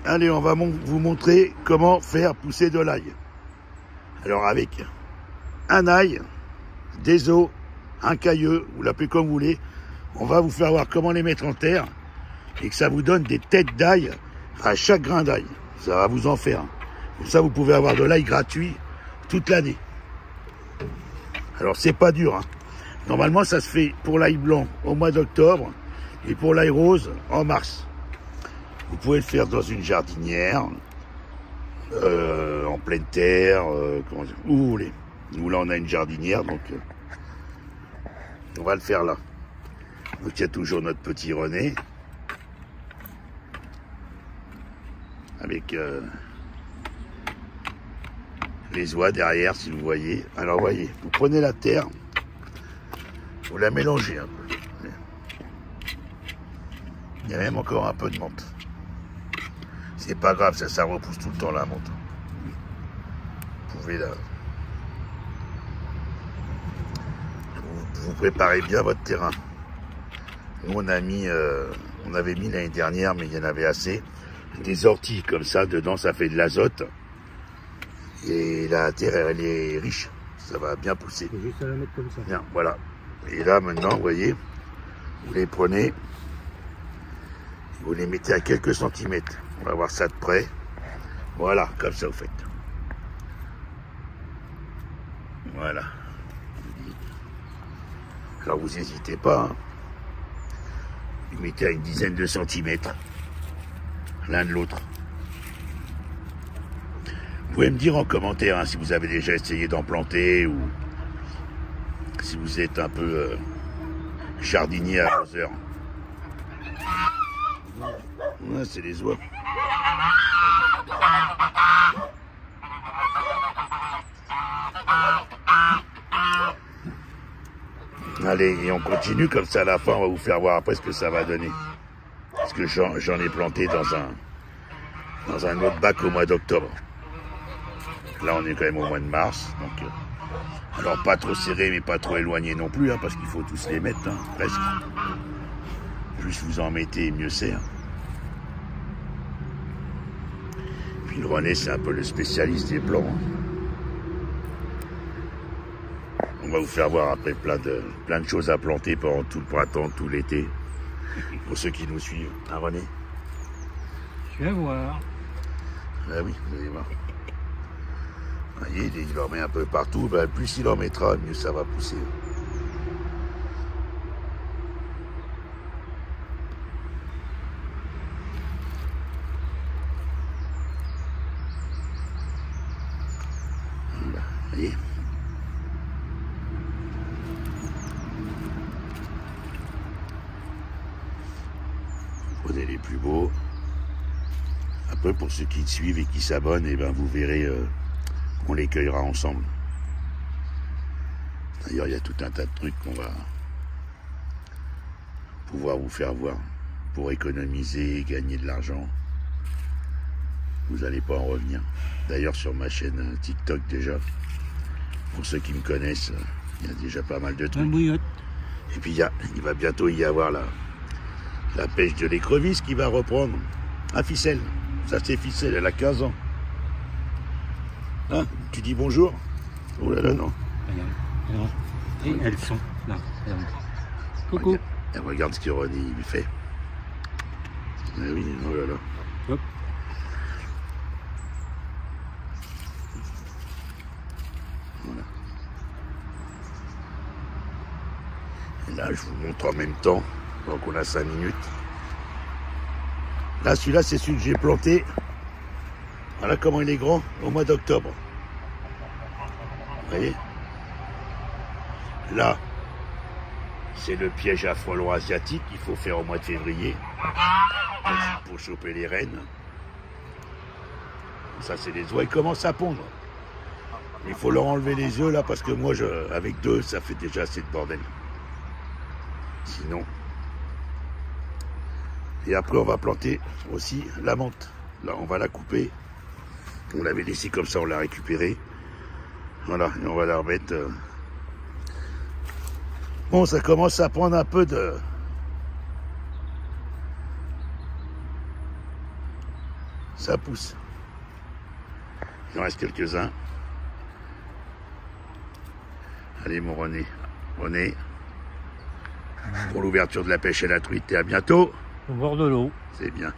Allez, on va vous montrer comment faire pousser de l'ail. Alors avec un ail, des os, un cailleux, vous l'appelez comme vous voulez, on va vous faire voir comment les mettre en terre et que ça vous donne des têtes d'ail à chaque grain d'ail. Ça va vous en faire. Comme ça, vous pouvez avoir de l'ail gratuit toute l'année. Alors, c'est pas dur, hein. Normalement, ça se fait pour l'ail blanc au mois d'octobre et pour l'ail rose en mars. Vous pouvez le faire dans une jardinière, en pleine terre, comment dire, où vous voulez. Nous, là, on a une jardinière, donc on va le faire là. Donc, il y a toujours notre petit René. Avec les oies derrière, si vous voyez. Alors, voyez, vous prenez la terre, vous la mélangez un peu. Il y a même encore un peu de menthe. C'est pas grave, ça repousse tout le temps la menthe. Vous pouvez la... Vous préparez bien votre terrain. Nous, on avait mis l'année dernière, mais il y en avait assez. Des orties comme ça, dedans, ça fait de l'azote. Et la terre, elle est riche. Ça va bien pousser. C'est juste à la mettre comme ça. Bien, voilà. Et là, maintenant, vous voyez, vous les prenez, vous les mettez à quelques centimètres. On va voir ça de près. Voilà, comme ça, vous faites. Voilà. Alors, vous n'hésitez pas, hein. Vous mettez à une dizaine de centimètres, l'un de l'autre. Vous pouvez me dire en commentaire, hein, si vous avez déjà essayé d'en planter ou si vous êtes un peu jardinier à 11 heures. Ouais, c'est les oies. Allez, et on continue comme ça à la fin, on va vous faire voir après ce que ça va donner. Parce que j'en ai planté dans un autre bac au mois d'octobre. Là, on est quand même au mois de mars. Donc, alors, pas trop serré, mais pas trop éloigné non plus, hein, parce qu'il faut tous les mettre, hein, presque. Plus vous en mettez, mieux c'est. Hein. Puis le René, c'est un peu le spécialiste des plants. Hein. On va vous faire voir après plein de choses à planter pendant tout le printemps, tout l'été. Pour ceux qui nous suivent. Hein, René? Je vais voir. Ah oui, vous allez voir. Vous voyez, il en met un peu partout. Ben, plus il en mettra, mieux ça va pousser. Voilà, vous voyez. Prenez les plus beaux. Après, pour ceux qui te suivent et qui s'abonnent, eh ben, vous verrez qu'on les cueillera ensemble. D'ailleurs, il y a tout un tas de trucs qu'on va pouvoir vous faire voir pour économiser, gagner de l'argent. Vous n'allez pas en revenir. D'ailleurs, sur ma chaîne TikTok déjà, pour ceux qui me connaissent, il y a déjà pas mal de trucs. Et puis, il va bientôt y avoir la pêche de l'écrevisse qui va reprendre à Ficelle. Ça, c'est Ficelle, elle a 15 ans. Hein, tu dis bonjour? Oh là là, non. Et elles sont là. Coucou. Elle regarde ce que René lui fait. Ah oui, oh là là. Hop. Voilà. Et là, je vous montre en même temps. Donc, on a 5 minutes. Là, celui-là, c'est celui que j'ai planté. Voilà comment il est grand au mois d'octobre. Vous voyez? Là, c'est le piège à frelons asiatique qu'il faut faire au mois de février pour choper les rennes. Ça, c'est les oies. Ils commencent à pondre. Il faut leur enlever les œufs là parce que moi, avec 2, ça fait déjà assez de bordel. Sinon. Et après, on va planter aussi la menthe. Là, on va la couper. On l'avait laissée comme ça, on l'a récupérée. Voilà, et on va la remettre. Bon, ça commence à prendre un peu de... ça pousse. Il en reste quelques-uns. Allez mon René. René. Pour l'ouverture de la pêche à la truite. Et à bientôt. Au bord de l'eau. C'est bien.